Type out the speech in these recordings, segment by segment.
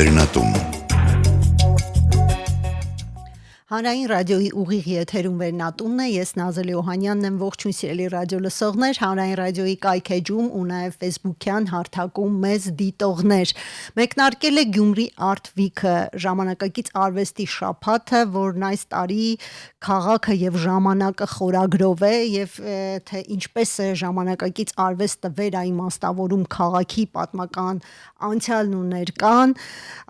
Վերնատուն Հանրային ռադիոյի ուղիղ եթերում Վերնատունն է, ես Նազելի Օհանյանն եմ, ողջույն սիրելի ռադիո լսողներ, Հանրային ռադիոյի կայքեջում ու նաև Facebook-յան հարթակում մեզ դիտողներ։ Մեկնարկել է Գյումրի Art Week-ը, ժամանակակից արվեստի շաբաթը, որն այս տարի քաղաքը եւ ժամանակը խորագրով է եւ թե ինչպես է ժամանակակից արվեստը վերաիմաստավորում քաղաքի պատմական անցյալն ու ներկան,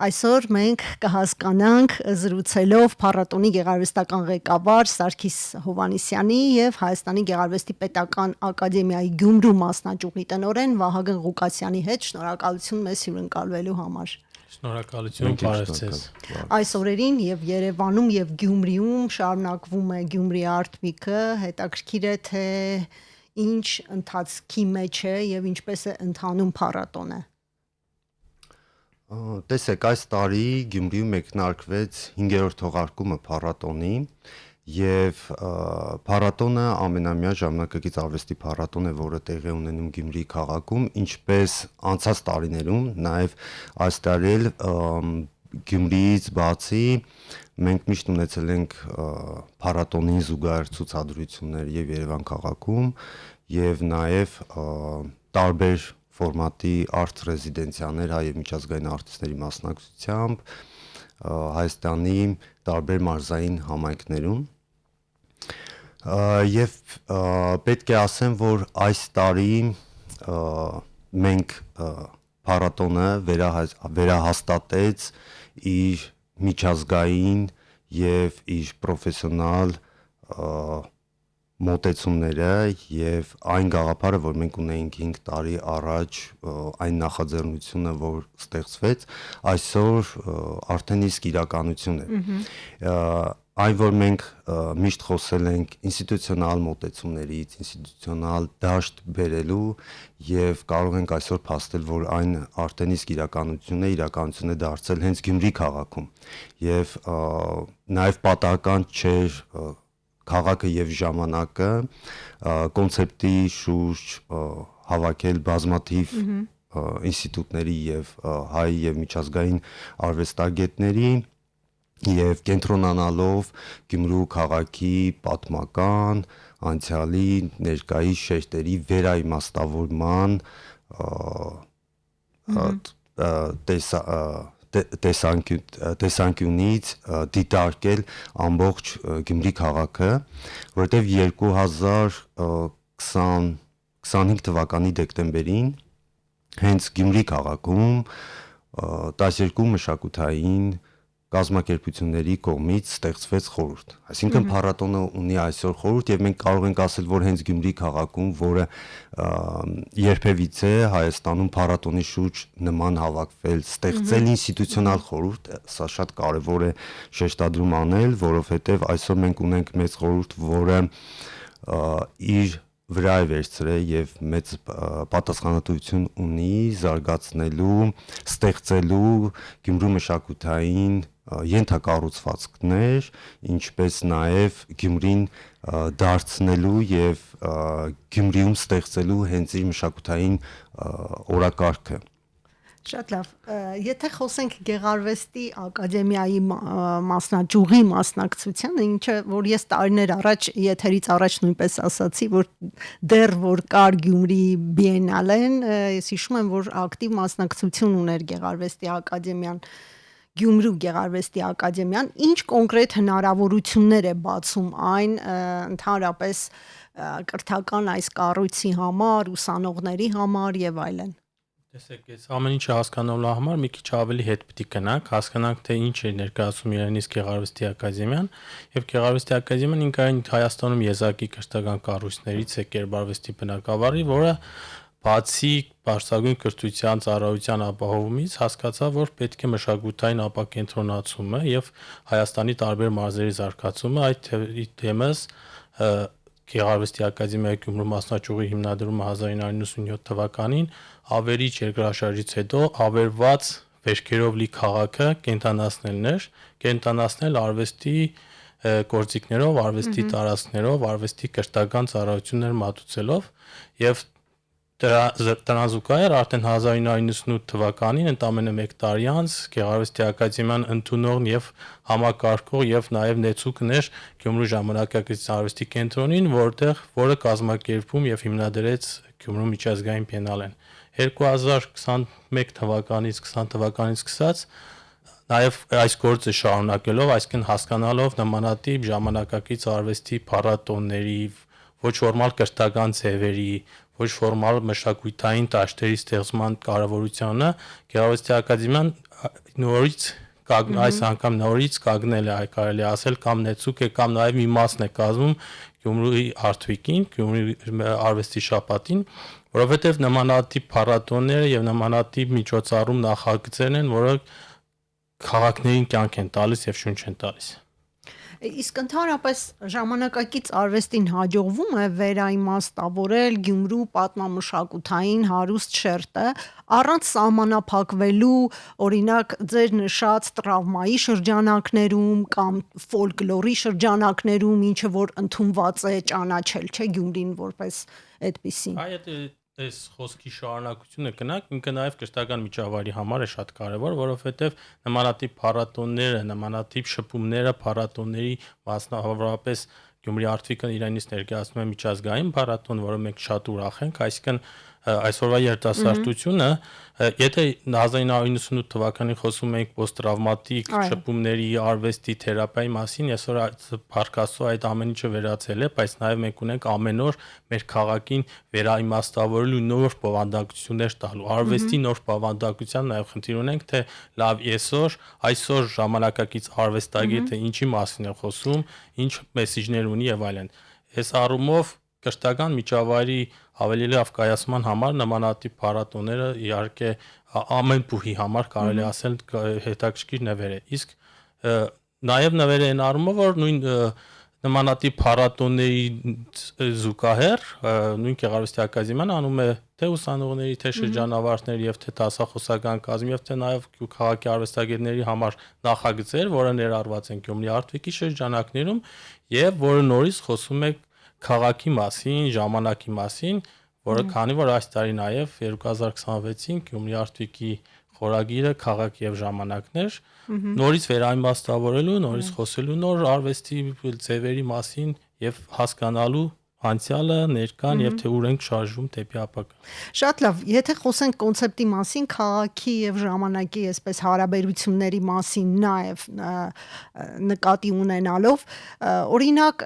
այսօր մենք կհասկանանք զրուցելով փառատոնի գեղարվեստական ղեկավար Սարգիս Հովհաննիսյանի եւ Հայաստանի Գեղարվեստի Պետական Ակադեմիայի Գյումրու մասնաճյուղի տնօրեն Վահագն Ղուկասյանի հետ։ Շնորհակալություն մեզ հյուրընկալվելու համար։ Շնորհակալություն, բարև ձեզ։ Այս օրերին եւ Երևանում եւ Գյումրիում շարունակվում է Գյումրի Art Week-ը, հետաքրքիր է թե ինչ ընթացքի մեջ է եւ ինչպես է ընթանում փառատոնը։ Տեսեք, այս տարի Գյումրիում մեկնարկվեց 5-րդ թողարկումը փառատոնի եւ փառատոնը ամենամյա ժամանակակից արվեստի փառատոն է, որը տեղի է ունենում Գյումրի քաղաքում, ինչպես անցած տարիներում, նաեւ այս տարի էլ Գյումրիից բացի մենք միշտ ունեցել ենք փառատոնին զուգահեռ ցուցադրություններ եւ Երևան քաղաքում եւ նաեւ տարբեր ֆորմատի արտ ռեզիդենցիաներ հայ եւ միջազգային արտիստների մասնակցությամբ Հայաստանի տարբեր մարզային համայնքներում եւ պետք է ասեմ, որ այս տարի մենք փառատոնը վերահաստատեց իր միջազգային եւ իր պրոֆեսիոնալ մոտեցումները եւ այն գաղափարը, որ մենք ունեինք 5 տարի առաջ, այն նախաձեռնությունը, որ ստեղծվեց, այսօր արդեն իսկ իրականություն է։ Այն, որ մենք միշտ խոսել ենք ինստիտուցիոնալ մոտեցումներից, ինստիտուցիոնալ դաշտ բերելու եւ կարող ենք այսօր փաստել, որ այն արդեն իսկ իրականություն է դարձել հենց Գյումրի քաղաքում եւ նաեւ պատահական չէր քաղաքը եւ ժամանակը կոնցեպտի շուրջ հավաքել բազմաթիվ ինստիտուտների եւ հայ եւ միջազգային արվեստագետների եւ կենտրոնանալով Գյումրու քաղաքի պատմական, անցյալի, ներկայի շերտերի վերաիմաստավորման տեսանկյունից դիտարկել ամբողջ Գյումրի քաղաքը, որտեղ 2025 թվականի դեկտեմբերին հենց Գյումրի քաղաքում 12 մշակութային կազմակերպությունների կողմից ստեղծվեց խորհուրդ։ Այսինքն փառատոնը ունի այսօր խորհուրդ եւ մենք կարող ենք ասել, որ հենց Գյումրի քաղաքում, որը երբևիցե Հայաստանում փառատոնի շուրջ նման հավաքվել, ստեղծել ինստիտուցիոնալ խորհուրդ, սա շատ կարեւոր է շեշտադրում անել, որովհետեւ այսօր մենք ունենք մեծ խորհուրդ, որը իր վրա է վերցրել եւ մեծ պատասխանատվություն ունի զարգացնելու, ստեղծելու Գյումրու մշակութային ենթակառուցվածքներ, ինչպես նաեւ Գյումրին դարձնելու եւ Գյումրիում ստեղծելու հենց իր մշակութային օրակարգը։ Շատ լավ, եթե խոսենք Գեղարվեստի Ակադեմիայի մասնաճյուղի մասնակցությանը, ինչը որ ես տարիներ առաջ եթերից առաջ նույնպես ասացի, որ դեռ որ կար Գյումրի բիենալեն, ես հիշում եմ, որ ակտիվ մասնակցություն ուներ Գեղարվեստի Ակադեմիան, Գյումրու Գեղարվեստի Ակադեմիան, ինչ կոնկրետ հնարավորություններ է բացում այն ընդհանրապես կրթական այս կառույցի համար, ուսանողների համար եւ այլն։ Տեսեք, այս ամեն ինչը հասկանալու համար մի քիչ ավելի հետ պիտի գնանք, հասկանանք թե ինչ է ներկայացում Իրանի Գեղարվեստի Ակադեմիան, եւ Գեղարվեստի Ակադեմիան ինքնին Հայաստանում եզակի կրթական կառույցներից է Կերպարվեստի բնակավարի, որը բացի բարձրագույն կրթության ծառայության ապահովումից հասկացավ, որ պետք է մշակութային ապակենտրոնացումը եւ Հայաստանի տարբեր մարզերի զարգացումը, այդ թեմս Գեղարվեստի Ակադեմիայի Գյումրու մասնաճյուղի հիմնադրումը 1997 թվականին ավերիչ երկրաշարժից հետո ավերված վերքերով լի քաղաքը կենտանացնել արվեստի գործիքներով, արվեստի տարածքներով, արվեստի կրթական ծառայություններ մատուցելով եւ դրան զուգահեռ արդեն 1998 թվականին ընդամենը 1 տարի անց Գեղարվեստի ակադեմիան ընդունողն եւ համակարգող եւ նաեւ նեցուկն էր Գյումրու ժամանակակից արվեստի կենտրոնին, որը կազմակերպում եւ հիմնադրեց Գյումրու միջազգային բիենալեն։ 2021 թվականից 20 թվականից սկսած նաև այս գործը շարունակելով, այսինքն հասկանալով նմանատիպ ժամանակակից արվեստի փառատոների, ոչ ֆորմալ կրթական ձևերի, ոչ ֆորմալ մշակութային դաշտերի ստեղծման կարևորությունը, Գեղարվեստի ակադեմիան նորից այս անգամ նորից կանգնել է, կարելի ասել, կամ նեցուկ է, կամ նաև մի մասն է կազմում Գյումրուի Արտվիկին, Գյումրի արվեստի շաբաթին, որովհետև նմանատիպ փառատոները եւ նմանատիպ միջոցառում նախագծերն են, որը քաղաքներին կյանք են տալիս եւ շունչ են տալիս։ Իսկ ընդհանրապես ժամանակակից արվեստին հաջողվում է վերաիմաստավորել Գյումրու պատմամշակութային հարուստ շերտը առանց սահմանափակվելու, օրինակ ձեր նշած տրավմայի շրջանակներում կամ ֆոլկլորի շրջանակներում, ինչը որ ընդունված է ճանաչել, չէ, Գյումրին որպես այդպիսին։ Այս խոսքի շարունակությունը կնանք, ինքը նաև կրթական միջավայրի համար է շատ կարևոր, որովհետև նմանատիպ փառատոնները, նմանատիպ շփումները, փառատոնների մասնավորապես Գյումրի Արտվիկը իրենից ներկայացնում է միջազգային փառատոն, որը մենք շատ ուրախ ենք, այսինքն այսօրվա երիտասարդությունը, եթե 1998 թվականին խոսում էինք պոստտրավմատիկ շփումների, արվեստի, թերապիայի մասին, այսօր փառքաստու այդ ամեն ինչը վերացել է, բայց նաև մենք ունենք ամեն օր մեր քաղաքին վերաիմաստավորելու նոր բովանդակություններ տալու, արվեստի նոր բովանդակության նաև խնդիր ունենք, թե լավ այսօր ժամանակակից արվեստագետը ինչի մասին է խոսում, ինչ մեսիջներ ունի եւ այլն։ Այս առումով կրթական միջավայրի ավելի լավ կայացման համար նմանատիպ փառատոները իհարկե ամեն բուհի համար կարելի ասել հետաքրքիր նվեր է։ Իսկ նաև նվեր է այն առումով, որ նույն նմանատիպ փառատոնների զուգահեռ նույն Գեղարվեստի ակադեմիան անում է թե ուսանողների, թե շրջանավարտների եւ թե դասախոսական կազմ եւ թե նաեւ քաղաքի արվեստագետների համար նախագծեր, որը ներառված են Գյումրի Արտվիկի շրջանակներում եւ որը նորից խոսում է քաղաքի մասին, ժամանակի մասին, որը քանի որ այս տարի նաև 2026-ին Գյումրի Արտվիկի խորագիրը քաղաք եւ ժամանակներ նորից վերաիմաստավորելու, նորից խոսելու նոր արվեստի ձևերի մասին եւ հասկանալու անցյալը, ներկան եւ թե ուր ենք շարժվում դեպի ապագա։ Շատ լավ, եթե խոսենք կոնցեպտի մասին, քաղաքի եւ ժամանակի այսպես հարաբերությունների մասին նաեւ նկատի ունենալով, օրինակ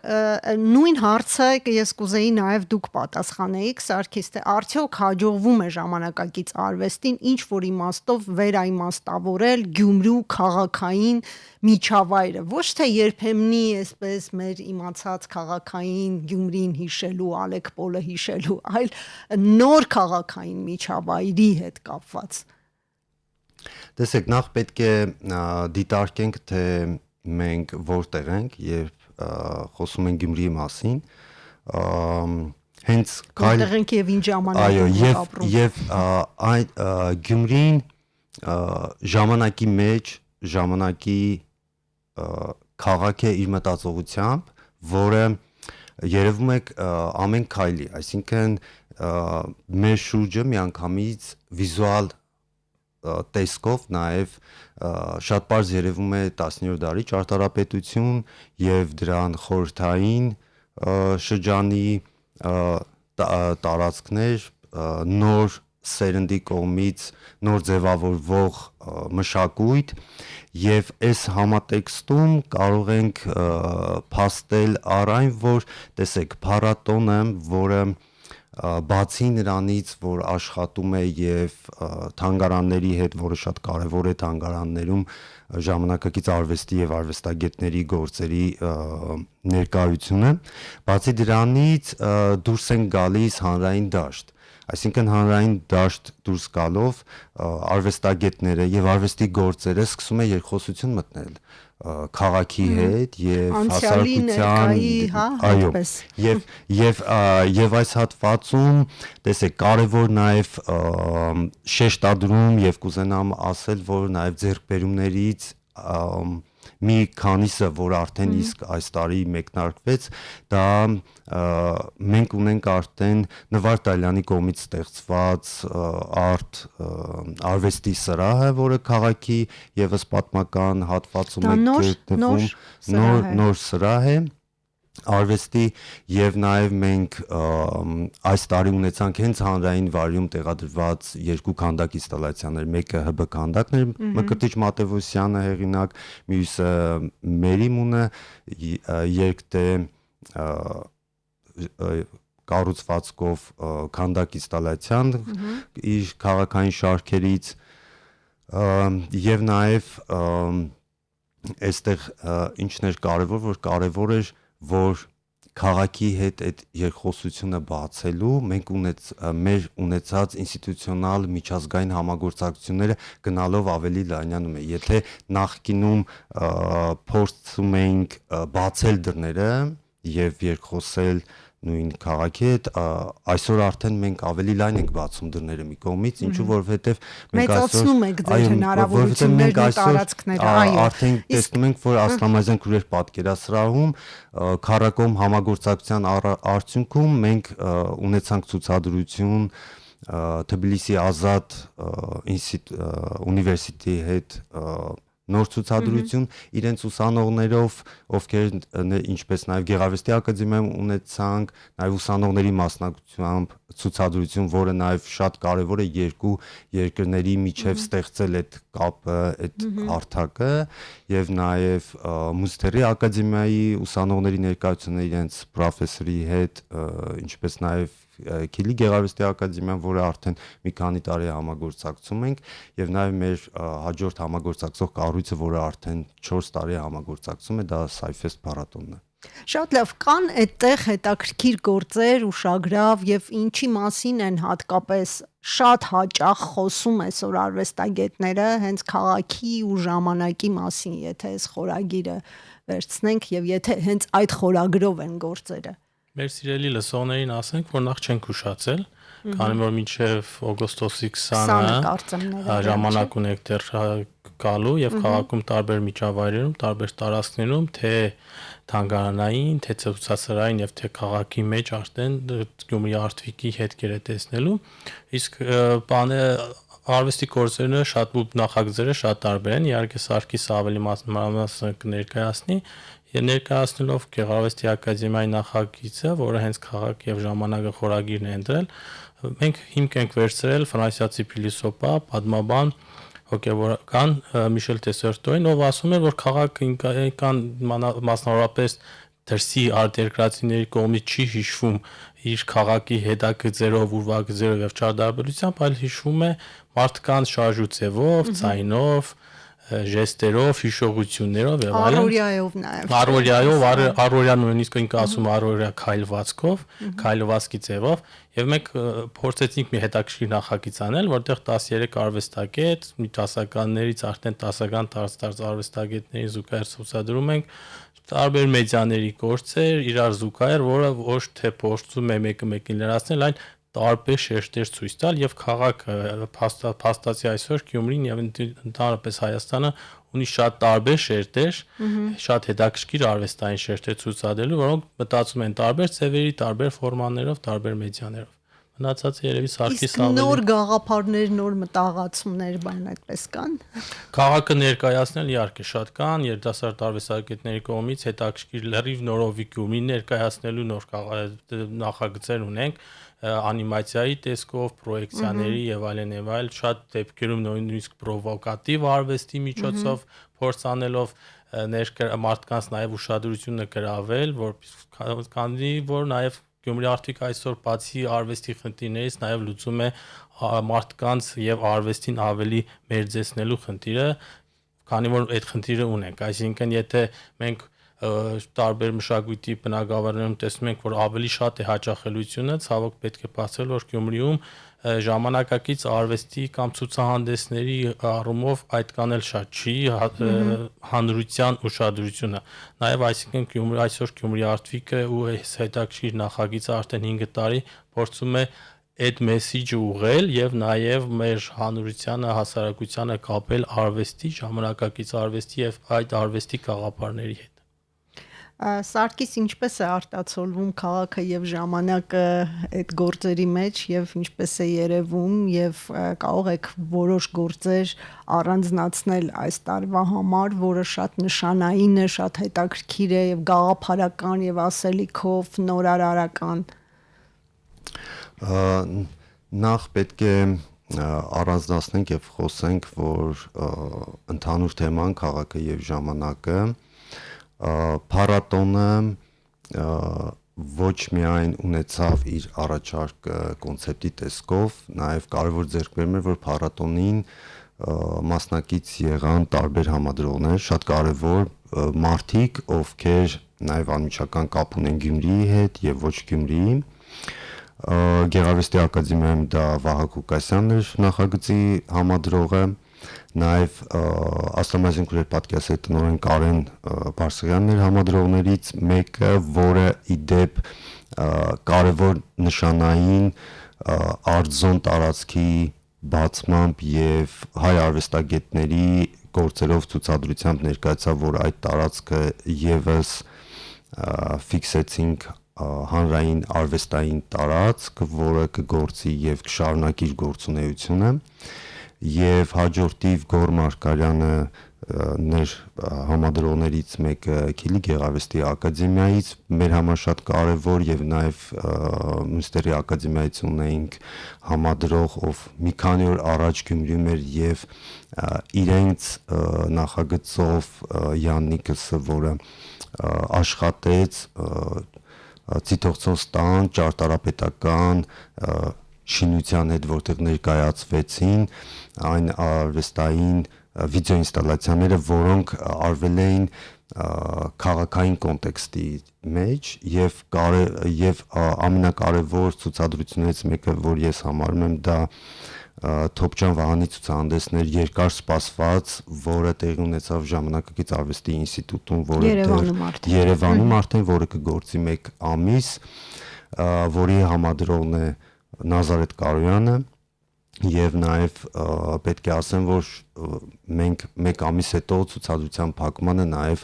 նույն հարցը ես կուզեի նաեւ դուք պատասխանեիք, Սարգիս, թե արդյոք հաջողվում է ժամանակակից արվեստին ինչ որ իմաստով վերաիմաստավորել Գյումրու քաղաքային միջավայրը, ոչ թե երբեմնի այսպես մեր իմացած քաղաքային Գյումրին հիշելու, Ալեք Պոլը հիշելու, այլ նոր քաղաքային միջավայրի հետ կապված։ Տեսեք, նախ պետք է դիտարկենք, թե մենք որտեղ ենք եւ խոսում ենք Գյումրիի մասին, հենց որտեղ ենք եւ ինչ ժամանակ ենք ապրում։ Եվ այդ Գյումրին ժամանակի մեջ, ժամանակի քաղաք է իր մտածողությամբ, որը երևում է ամեն քայլի, այսինքն մեր շուրջը միանգամից վիզուալ տեսքով նաև շատ པարզ երևում է 19-րդ դարի ճարտարապետություն եւ դրան խորհրդային շրջանի տարածքներ, նոր սերնդի կողմից նոր ձևավորվող մշակույթ եւ այս համատեքստում կարող ենք փաստել առ այն, որ տեսեք, փառատոնը, որը բացի նրանից, որ աշխատում է եւ թանգարանների հետ, որը շատ կարեւոր է թանգարաններում ժամանակակից արվեստի եւ արվեստագետների գործերի ներկայությունը, բացի դրանից դուրս են գալիս հանրային դաշտ, այսինքն հանրային դաշտ դուրս գալով արվեստագետները եւ արվեստի գործերը սկսում է երկխոսություն մտնել քաղաքի հետ եւ հասարակության, այո, եւ այս հատվածում տեսեք կարեւոր նաեւ շեշտադրում եւ կուզենամ ասել, որ նաեւ ձեռքբերումներից մի քանիսը, որ արդեն իսկ այս տարի մեկնարկվեց, դա մենք ունենք արդեն Նվար Տալյանի կողմից ստեղծված արվեստի սրահը, որը քաղաքի եւս պատմական հատվածում է գտնվում, նոր սրահ է արվեստի եւ նաեւ մենք այս տարի ունեցանք հենց հանրային վարյում տեղադրված երկու քանդակ ինստալացիաներ, մեկը ՀԲ քանդակն էր Մկրտիչ Մատևոսյանը հեղինակ, մյուսը Մերիմունը երկտե կառուցվածքով քանդակ ինստալացիան իր քաղաքային շարքերից եւ նաեւ այստեղ ինչն էր կարևոր էր որ քաղաքի հետ այդ երկխոսությունը բացելու մենք մեր ունեցած ինստիտուցիոնալ միջազգային համագործակցությունները գնալով ավելի լայնանում է եթե նախկինում փորձում էինք բացել դռները եւ երկխոսել նույն քաղաքի հետ այսօր արդեն մենք ավելի լայն ենք բացում դռները մի կողմից ինչու որովհետեւ մենք մեծացնում ենք ձեր հնարավորություններն ու տարածքները արդեն տեսնում ենք որ Ասլամազյան քուրեր պատկերասրահում քառակողմ համագործակցության արդյունքում մենք ունեցանք ցուցադրություն Թբիլիսի Ազատ ունիվերսիտետի հետ նոր ցուցադրություն իրենց ուսանողներով ովքեր ինչպես նաև Գեղարվեստի ակադեմիայում ունեցանք նաև ուսանողների մասնակցությամբ ցուցադրություն որը նաև շատ կարևոր է երկու երկրների միջև ստեղծել այդ կապը այդ հարթակը եւ նաև Մուզթերի ակադեմիայի ուսանողների ներկայությունը իրենց պրոֆեսորի հետ ինչպես նաև Քիլի Գեղարվեստի ակադեմիան, որը արդեն մի քանի տարի համագործակցում ենք եւ նաեւ մեր հաջորդ համագործակցող կառույցը, որը արդեն 4 տարի համագործակցում է, դա Cyfest փառատոնն է։ Շատ լավ, կան այդտեղ հետաքրքիր գործեր, ուշագրավ եւ ինչի մասին են հատկապես շատ հաճախ խոսում այսօր արվեստագետները, հենց քաղաքի ու ժամանակի մասին, եթե այս խորագիրը վերցնենք եւ եթե հենց այդ խորագրով են գործերը։ Մեր սիրելի լսողներին ասենք, որ նախ չենք ուշացել, քանի որ մինչև օգոստոսի 20-ը ժամանակ ունենք դեռ գալու եւ քաղաքում տարբեր միջավայրերում, տարբեր տարածքներում, թե թանգարանային, թե ցուցասրահային եւ թե քաղաքի մեջ արդեն Գյումրի արտվիկի հետքերը տեսնելու, իսկ արվեստի գործերն շատ ու նախագծերը շատ տարբեր են, իհարկե Սարգիսը ավելի մանրամասն կներկայացնի եւ ներկայացնելով Գեղարվեստի ակադեմիայի նախագիծը, որը հենց քաղաք եւ ժամանակը խորագիրն է ընտրել, մենք հիմք ենք վերցրել ֆրանսիացի փիլիսոփա, պատմաբան, հոգեվորական Միշել Տեսերտոին, ով ասում է, որ քաղաքը կան մասնավորապես դրսի արտերկրացիների կողմից չի հիշվում իր քաղաքի հետագծերով, ուրվագծերով եւ չարդարբերությամբ, այլ հիշվում է մարդկանց շարժուձևով, ձայնով, ժեստերով, հիշողություններով եւ այլն։ Առօրյայով նաեւ։ Առօրյա նույնիսկ ինքը ասում առօրյա քայլվածքով, քայլվածքի ձևով եւ մենք փորձեցինք մի հետաքրքիր նախագիծ անել, որտեղ 13 արվեստագետ, մի դասականներից արդեն 10-ական տարած արվեստագետների զուգահեռ ցուցադրում ենք տարբեր մեդիաների գործեր, իրար զուգահեռ, որը ոչ թե փորձում է մեկը մեկին լրացնել, այլ տարբեր շերտեր ցույց տալ եւ քաղաքը փաստացի այսօր Գյումրին եւ ընդհանրապես Հայաստանը ունի շատ տարբեր շերտեր, շատ հետաքրքիր արվեստային շերտեր ցուցադրելու, որոնք մտածում են տարբեր ձևերի, տարբեր ֆորմաներով, տարբեր մեդիաներով։ Մնացածը երևի Սարգիս ավելի նոր գաղափարներ, նոր մտահղացումներ, բան այդպես կան։ Քաղաքը ներկայացնել իհարկե շատ կան, երիտասարդ արվեստագետների կողմից հետաքրքիր լրիվ նորովի Գյումրին ներկայացնելու նոր նախագծեր ունենք, անիմացիայի տեսքով, պրոյեկցիաների եւ այլն շատ դեպքերում նույնիսկ պրովոկատիվ արվեստի միջոցով փորձ անելով մարդկանց նաեւ ուշադրությունը գրավել, քանի որ նաեւ Գյումրի արտվիկ այսօր բացի արվեստի խնդիրներից նաև լուծում է մարդկանց եւ արվեստին ավելի մերձեցնելու խնդիրը, քանի որ այդ խնդիրը ունենք, այսինքն եթե մենք տարբեր մշակույթի բնագավառներում տեսնում ենք, որ ավելի շատ է հաճախելիությունը, ցավոք պետք է բացել, որ Գյումրիում ժամանակակից արվեստի կամ ցուցահանդեսների առումով այդքան էլ շատ չի հանրության ուշադրությունը։ Նաև այսինքն այսօր Գյումրի արտվիկը ու հետաքրքիր նախագիծը արդեն 5 տարի փորձում է այդ մեսիջը ուղղել եւ նաեւ մեր հանրությանը, հասարակությանը կապել արվեստի, ժամանակակից արվեստի եւ այդ արվեստի գաղափարների հետ։ Սարգիս, ինչպես է արտացոլվում քաղաքը եւ ժամանակը այդ գործերի մեջ եւ ինչպես է երևում եւ կարող եք որոշ գործեր առանձնացնել այս տարվա համար, որը շատ նշանային է, շատ հետաքրքիր է եւ գաղափարական եւ ասելիքով նորարարական։ Նախ պետք է առանձնացնենք եւ խոսենք, որ ընդհանուր թեման քաղաքը եւ ժամանակը փառատոնը ոչ միայն ունեցավ իր առաջարկը կոնցեպտի տեսքով, նաև կարևոր ձեռքբերում էր, որ փառատոնին մասնակից եղան տարբեր համադրողներ, շատ կարևոր մարդիկ, ովքեր նաև անմիջական կապ ունեն Գյումրիի հետ եւ ոչ Գյումրիի։ Գեղարվեստի ակադեմիայում դա Վահագ Ղուկասյանն էր նախագծի համադրողը, նաև Աստամազին քուրեր պատկասի տնօրեն Կարեն Բարսեղյանն էր համադրողներից մեկը, որը ի դեպ կարևոր նշանային արտզոն տարածքի բացմամբ եւ հայ արվեստագետների գործերով ցուցադրությամբ ներկայացավ, որ այդ տարածքը եւս ֆիքսեցինք հանրային արվեստային տարածք, որը կգործի եւ կշարունակի իր գործունեությունը, եւ հաջորդիվ Գոր Մարկարյանը ներ համադրողներից մեկը Քիլի Գեղարվեստի ակադեմիայից, մեր համար շատ կարևոր եւ նաեւ Մյունստերի ակադեմիայից ունեինք համադրող, ով մի քանի օր առաջ Գյումրիում էր եւ իրենց նախագծով Յաննիկսը, որը աշխատեց Ցիտողցոն ստան, ճարտարապետական շինության հետ, որտեղ ներկայացվեցին այն արվեստային վիդեոինստալացիաները, որոնք արվել էին քաղաքային կոնտեքստի մեջ եւ ամենակարևոր ցուցադրություններից մեկը, որ ես համարում եմ, դա Թոփչյան Վահանի ցուցահանդեսն էր, երկար սպասված, որը տեղի ունեցավ Ժամանակակից արվեստի ինստիտուտում, որը Երևանում արդեն, որը կգործի 1 ամիս, որի համադրողն է Նազարեթ Կարոյանը, եւ նաեւ պետք է ասեմ, որ մենք 1 ամիս հետո ցուցադրության փակմանը նաեւ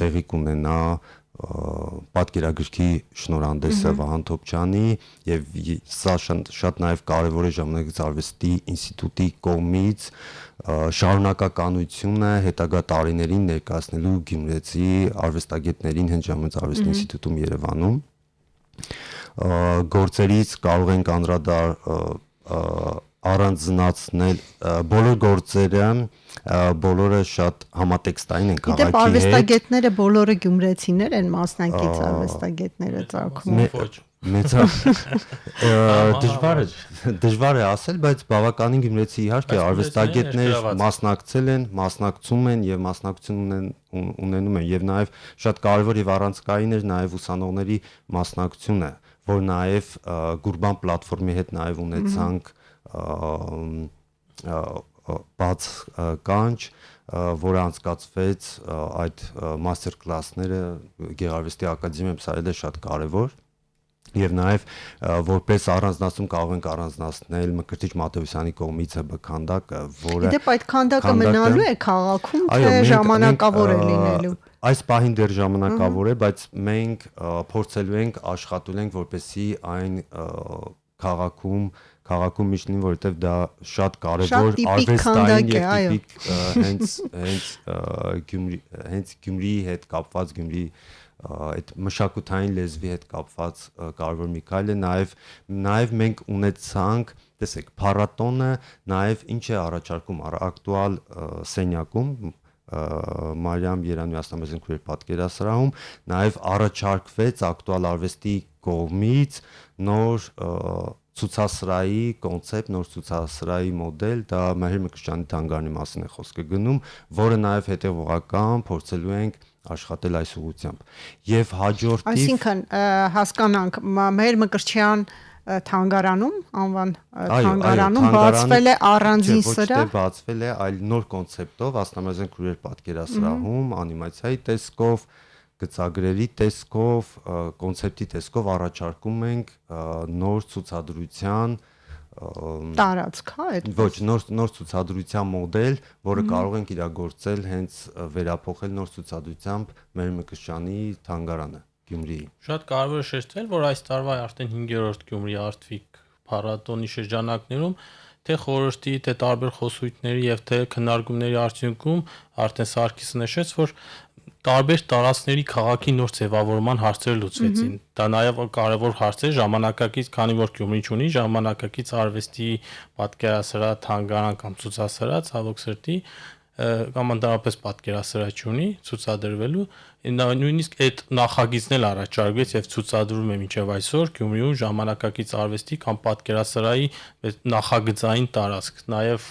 տեղի կունենա պատկերագրքի շնորհանդեսը Վահան Թոփչյանի, եւ սա շատ նաեւ կարեւոր է Ժամանակակից արվեստի ինստիտուտի կողմից շարունակականությունը հետագա տարիներին ներկայացնելու գյումրեցի արվեստագետներին հենց Ժամանակակից արվեստի ինստիտուտում Երևանում։ Գործերից կարող ենք առանձնացնել բոլոր գործերը, բոլորը շատ համատեքստային են քաղաքի հետ։ Դե արվեստագետները բոլորը գյումրեցիներ են, մասնակից արվեստագետները ցակում։ Դժվար է ասել, բայց բավականին գյումրեցի իհարկե արվեստագետներ մասնակցել են, մասնակցում են եւ մասնակցություն ունենում են, եւ նաեւ շատ կարեւոր եւ առանցքային էր նաեւ ուսանողների մասնակցությունը, որ նաեւ Գուրբան պլատֆորմի հետ նաեւ ունեցանք բաց կանչ, որը անցկացվեց այդ մաստեր կլասները Գեղարվեստի ակադեմիայում, սա էլ է շատ կարևոր։ Եվ նաև որպես առանձնացում կարող ենք առանձնացնել Մկրտիչ Մատեոսյանի կողմից քանդակը, որը Դե այդ քանդակը մնալու է քաղաքում, թե ժամանակավոր է լինելու։ Այս պահին դեռ ժամանակավոր է, բայց մենք փորձելու ենք աշխատել ենք, որպեսզի այն քաղաքում միշտ լինի, որովհետև դա շատ կարևոր արվեստային եւ տիպիկ հենց Գյումրիի հետ կապված, Գյումրիի այդ մշակութային լեզվի հետ կապված կարևոր մի քայլ է, նաև մենք ունեցանք, տեսեք, փառատոնը նաև ինչ է առաջարկում ակտուալ սենյակում Մարիամ Երանուհի Աստամազին քուրեր պատկերասրահում նաև առաջարկվեց ակտուալ արվեստի կողմից նոր ցուցասրահի կոնցեպտ, նոր ցուցասրահի մոդել, դա Մհեր Մկրտչյանի թանգարանի մասին է խոսքը գնում, որը նաև հետևողական փորձելու ենք աշխատել այս ուղղությամբ։ Եվ հաջորդիվ, այսինքն հասկանանք, Մհեր Մկրտչյան թանգարանում, անվան թանգարանում բացվել է առանձին սրահ, ոչ թե բացվել է, այլ նոր կոնցեպտով, Աստամազյան քուրեր պատկերասրահում, անիմացիայի տեսքով, գծագրերի տեսքով, կոնցեպտի տեսքով առաջարկում ենք նոր ցուցադրության տարածք, հա, այդ ոչ նոր ցուցադրության մոդել, որը կարող ենք իրագործել հենց վերափոխել նոր ցուցադրությամբ մեր Մկրտչյանի թանգարանը Գյումրիի։ Շատ կարևոր է շեշտել, որ այս տարվա արդեն 5-րդ Գյումրի Art Week փառատոնի շրջանակներում թե խորհրդի, թե տարբեր խոսույթների եւ թե քննարկումների արդյունքում արդեն Սարգիսը նշեց, որ տարբեր տարածքների քաղաքի նոր ձևավորման հարցեր լուծվեցին։ Դա նաև կարևոր հարց է ժամանակակից, քանի որ Գյումրին ունի ժամանակակից արվեստի պատկերասրահ, թանգարան կամ ցուցասրահ, ցավոք սրտի, կամ ընդհանրապես պատկերասրահ ունի ցուցադրվելու, նույնիսկ այդ նախագիծն էլ առաջարկվեց եւ ցուցադրվում է մինչեւ այսօր Գյումրիում ժամանակակից արվեստի կամ պատկերասրահի նախագծային տարածք, նաեւ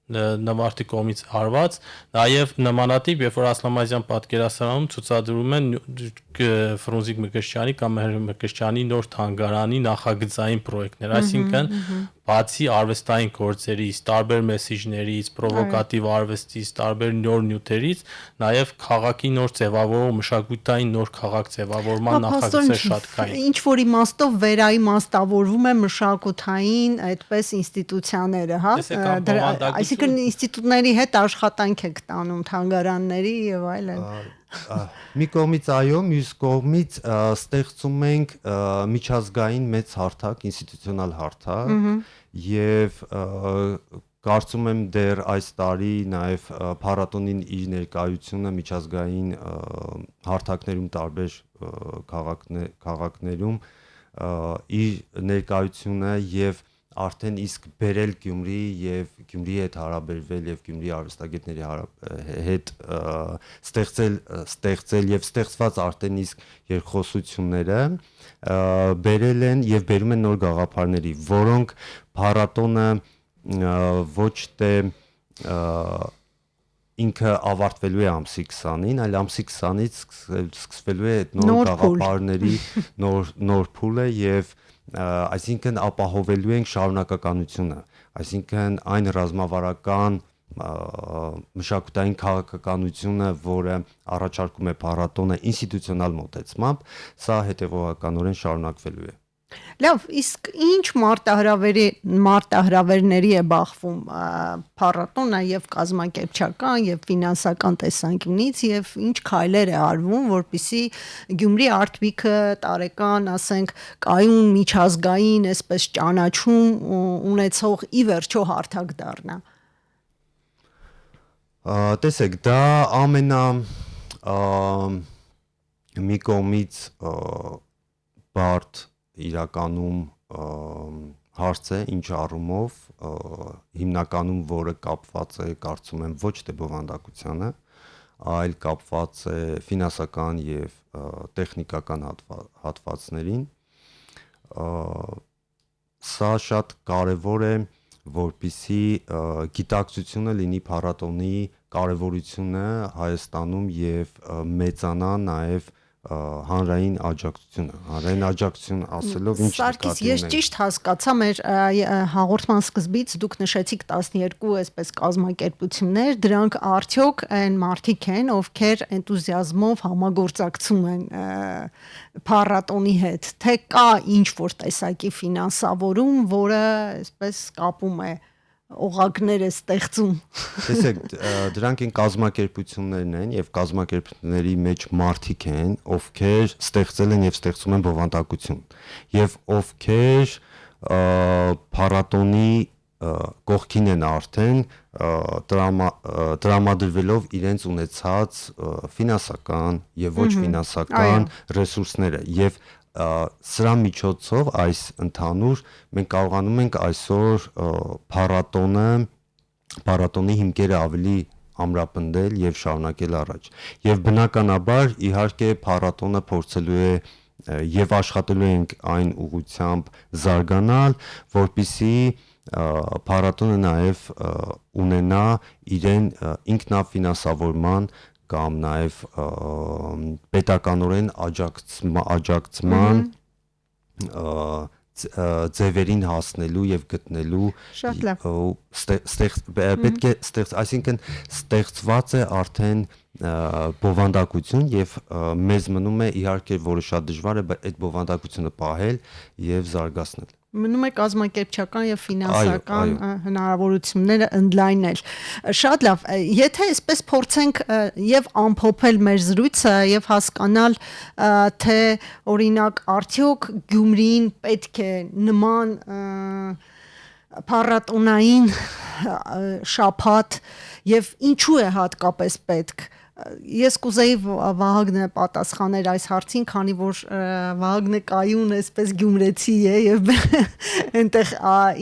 նավարտի կողմից արված, նաև նմանատիպ, երբ որ Ասլամազյան պատկերասրահում ցուցադրում են Ֆրունզիկ Մկրտչյանի կամ Մհեր Մկրտչյանի նոր թանգարանի նախագծային պրոյեկտներ, այսինքն բացի արվեստային գործերից, տարբեր մեսիջներից, պրովոկատիվ արվեստից, տարբեր նոր նյութերից, նաև քաղաքի նոր ձևավորում, մշակութային նոր քաղաք ձևավորման նախագծեր շատ կային։ Ինչ որ իմաստով վերաիմաստավորվում է մշակութային այդպես ինստիտուցիաները, հա, այսինքն ինստիտուտների հետ աշխատանք եք տանում, թանգարանների եւ այլն։ Մի կողմից այո, մյուս կողմից ստեղծում ենք միջազգային մեծ հարթակ, ինստիտուցիոնալ հարթակ եւ կարծում եմ դեռ այս տարի նաև փառատոնին իր ներկայությունը միջազգային հարթակներում տարբեր քաղաքներում իր ներկայությունը եւ արդեն իսկ բերել Գյումրի եւ Գյումրիի հետ հարաբերվել եւ Գյումրի արվեստագետների հետ ստեղծել եւ ստեղծված արդեն իսկ երկխոսությունները բերել են եւ բերում են նոր գաղափարների, որոնք փառատոնը ոչ թե ինքը ավարտվելու է ամսի 20-ին, այլ ամսի 20-ից սկսվելու է այդ նոր գաղափարների նոր փուլը եւ այսինքն ապահովելու ենք շարունակականությունը, այսինքն այն ռազմավարական մշակութային քաղաքականությունը, որը առաջարկում է փառատոնը ինստիտուցիոնալ մոտեցմամբ, սա հետևողականորեն շարունակվելու է։ Լավ, իսկ ինչ մարտահրավերների է բախվում փառատոնը եւ կազմակերպչական եւ ֆինանսական տեսանկյունից եւ ինչ քայլեր է արվում, որպեսզի Գյումրի Art Week-ը տարեկան, ասենք, կայուն միջազգային, այսպես ճանաչում ունեցող ի վերջո հարթակ դառնա։ Տեսեք, դա մի կողմից բարդ իրականում հարց է, ինչ առումով հիմնականում որը կապված է, կարծում եմ, ոչ թե բովանդակությանը, այլ կապված է ֆինանսական եւ տեխնիկական հատվածներին։ Սա շատ կարևոր է, որպեսզի գիտակցությունը լինի փառատոնի կարևորությունը Հայաստանում եւ մեծանա նաեւ հանրային աջակցություն ասելով ինչ Սարգիս, ես ճիշտ հասկացա, մեր հաղորդման սկզբից դուք նշեցիք 12 այսպես կազմակերպություններ, դրանք արդյոք այն մարդիկ են, ովքեր էնտուզիազմով համագործակցում են փառատոնի հետ, թե կա ինչ որ տեսակի ֆինանսավորում, որը այսպես կապում է օղակներ է ստեղծում։ Տեսեք, դրանք են կազմակերպություններն են եւ կազմակերպությունների մեջ մարդիկ են, ովքեր ստեղծել են եւ ստեղծում են բովանդակություն եւ ովքեր փառատոնի կողքին են արդեն տրամադրվելով իրենց ունեցած ֆինանսական եւ ոչ ֆինանսական ռեսուրսները եւ սրա միջոցով այս ընդհանուր մենք կարողանում ենք այսօր փառատոնի հիմքերը ավելի ամրապնդել եւ շարունակել առաջ եւ բնականաբար իհարկե փառատոնը փորձելու է եւ աշխատելու ենք այն ուղղությամբ զարգանալ, որպեսզի փառատոնը նաեւ ունենա իրեն ինքնաֆինանսավորման կամ նաև պետականորեն աջակցման ձևերին հասնելու եւ գտնելու Շատ լավ։ պետք է այսինքն ստեղծված է արդեն բովանդակություն եւ մեզ մնում է իհարկե որը շատ դժվար է այդ բովանդակությունը պահել եւ զարգացնել։ Մնում է կազմակերպչական եւ ֆինանսական հնարավորությունները ընդլայնել։ Շատ լավ, եթե այսպես փորձենք եւ ամփոփել մեր զրույցը եւ հասկանալ, թե օրինակ արդյոք Գյումրին պետք է նման փառատոնային շաբաթ եւ ինչու է հատկապես պետք։ Ես կուզեի Վահագնը պատասխաներ այս հարցին, քանի որ Վահագնը կայուն էսպես գյումրեցի է եւ այնտեղ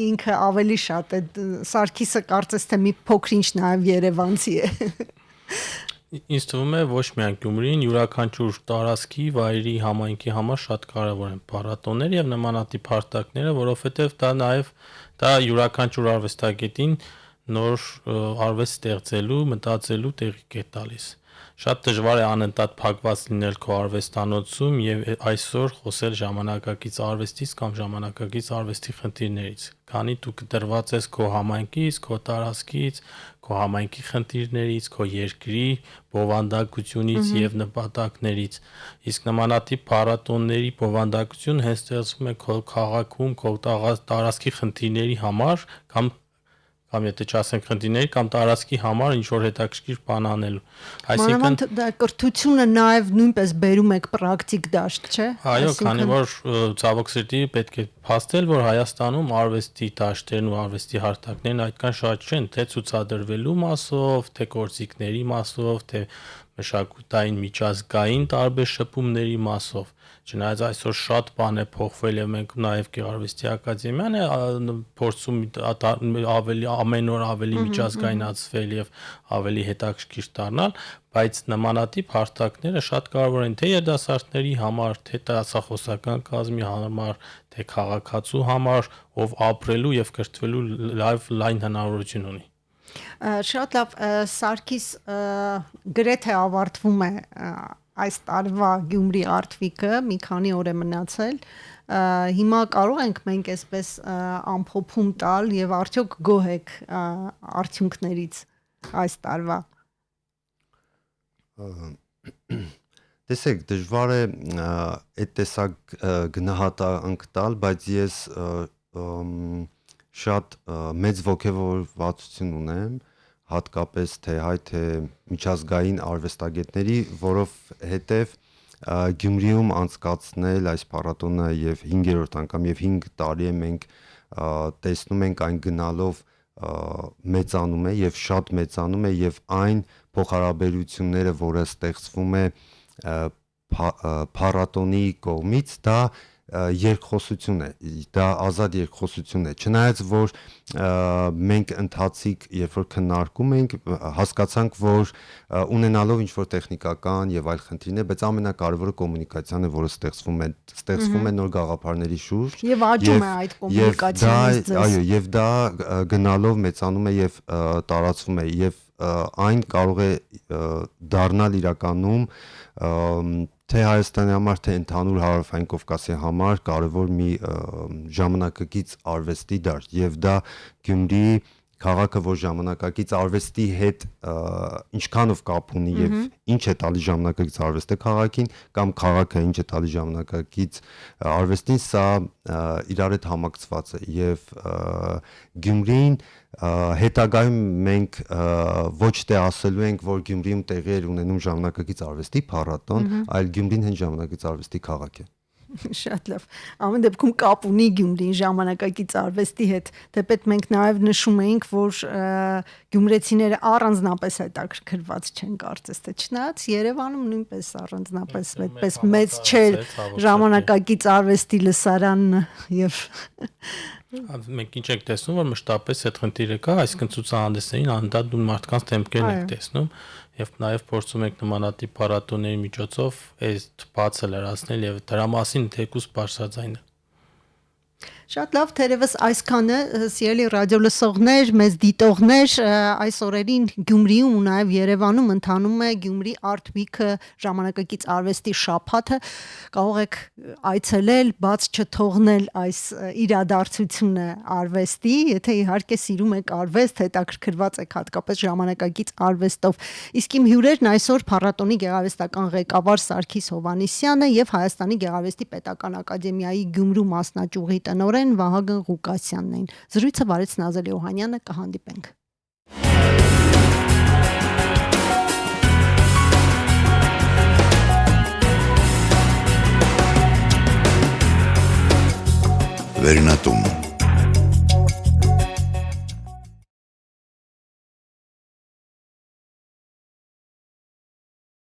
ինքը ավելի շատ է, Սարգիսը կարծես թե մի փոքր-ինչ նաեւ երևանցի է։ Ինձ թվում է ոչ միայն Գյումրին, յուրաքանչյուր տարածքի, վայրի, համայնքի համար շատ կարևոր են փառատոները եւ նմանատիպ հարթակները, որովհետեւ դա յուրաքանչյուր արվեստագետին նոր արվեստ ստեղծելու, մտածելու տեղիք է տալիս։ Շատ դժվար է անընդհատ փակված լինել քո արվեստանոցում եւ այսօր խոսել ժամանակակից արվեստից կամ ժամանակակից արվեստի խնդիրներից, քանի դու կտրված ես քո համայնքից, քո տարածքից, քո համայնքի խնդիրներից, քո երկրի բովանդակությունից եւ նպատակներից։ Իսկ նմանատիպ փառատոնների բովանդակություն հենց ստեղծվում է քո քաղաքում, քո տարածքի խնդիրների համար կամ եթե չասենք խնդիրների կամ տարածքի համար ինչ որ հետաքրքիր բան անելու։ Այսինքն դա կրթությունը նաև նույնպես բերում եք պրակտիկ դաշտ, չէ՞։ Այո, քանի որ ցավոք սրտի պետք է փաստել, որ Հայաստանում արվեստի դաշտերն ու արվեստի հարթակներն այդքան շատ չեն, թե ցուցադրվելու մասով, թե գործիքների մասով, թե մշակութային միջազգային տարբեր շփումների մասով։ Չնայած այսօր շատ բան է փոխվել եւ մենք նաեւ Գեղարվեստի ակադեմիան է փորձում ավելի ամեն օր ավելի միջազգայնացվել եւ ավելի հետաքրքիր դառնալ, բայց նմանատիպ հարթակները շատ կարեւոր են թե երիտասարդների համար, թե դասախոսական կազմի համար, թե քաղաքացու համար, ով ապրելու եւ կրթվելու լայն հնարավորություն ունի։ Շատ լավ, Սարգիս, գրեթե ավարտվում է այս տարվա Գյումրի Art Week-ը, մի քանի օր է մնացել։ Հիմա կարող ենք մենք այսպես ամփոփում տալ եւ արդյոք գոհ եք արդյունքներից այս տարվա։ Տեսեք, դժվար է այդ տեսակ գնահատանք տալ, բայց ես շատ մեծ ոգևորվածություն ունեմ, հատկապես թե հայ թե միջազգային արվեստագետների, որովհետև Գյումրիում անցկացնել այս փառատոնը եւ 5-րդ անգամ եւ 5 տարի է մենք տեսնում ենք այն գնալով մեծանում է եւ շատ մեծանում է եւ այն փոխհարաբերությունները, որը ստեղծվում է փառատոնի կողմից, դա երկխոսություն է, դա ազատ երկխոսություն է, չնայած որ մենք ընթացիկ երբ որ քննարկում ենք, հասկացանք, որ ունենալով ինչ-որ տեխնիկական եւ այլ խնդիրներ, բայց ամենակարևորը կոմունիկացիան է, որը ստեղծվում է նոր գաղափարների շուրջ եւ աճում է այդ կոմունիկացիայից ձեզ։ Այո, եւ դա գնալով մեծանում է եւ տարածվում է եւ այն կարող է դառնալ իրականում թե Հայաստանի համար, թե ընդհանուր Հարավային Կովկասի համար կարևոր մի ժամանակակից արվեստի դաշտ եւ դա Գյումրիի քաղաքը, որ ժամանակակից արվեստի հետ ինչքանով կապ ունի եւ ինչ է տալի ժամանակակից արվեստը քաղաքին կամ քաղաքը ինչ է տալի ժամանակակից արվեստին, սա իրար հետ համակցված է եւ Գյումրին հետագայում մենք ոչ թե ասելու ենք, որ Գյումրիում տեղի է ունենում ժամանակակից արվեստի փառատոն, այլ Գյումրին հենց ժամանակակից արվեստի քաղաք է։ Շատ լավ։ Ամեն դեպքում կապ ունի Գյումրին ժամանակակից արվեստի հետ։ Թեպետ մենք նաև նշում էինք, որ գյումրեցիները առանձնապես հետաքրքրված չեն, կարծես թե չնայած Երևանում նույնպես առանձնապես այդպես մեծ չէր ժամանակակից արվեստի լսարանն եւ մենք ինչ ենք տեսնում, որ մշտապես այդ խնդիրը կա, այսինքն ցուցահանդեսներին անդադար դու մարդկանց դեմքերն եք տեսնում եւ նաեւ փորձում եք նմանատիպ փառատոների միջոցով այդ բացը լրացնել եւ դրա մասին թեկուզ բարձրաձայնել։ Շատ լավ, թերևս այսքանը սիրելի ռադիոլսողներ, մեզ դիտողներ, այս օրերին Գյումրիում ու նաև Երևանում ընթանում է Գյումրի Art Week-ը, ժամանակակից արվեստի շաբաթը։ Կարող եք այցելել, բաց չթողնել այս իրադարձությունը արվեստի, եթե իհարկե սիրում եք արվեստ, հետաքրքրված եք հատկապես ժամանակակից արվեստով։ Իսկ իմ հյուրերն այսօր փառատոնի գեղարվեստական ղեկավար Սարգիս Հովհաննիսյանը եւ Հայաստանի Գեղարվեստի Պետական Ակադեմիայի Գյումրու մասնաճյուղի տնօրեն Վահագն Ղուկասյանն էին։ Զրույցը վարեց Նազել Օհանյանը, կհանդիպենք։ Վերնատուն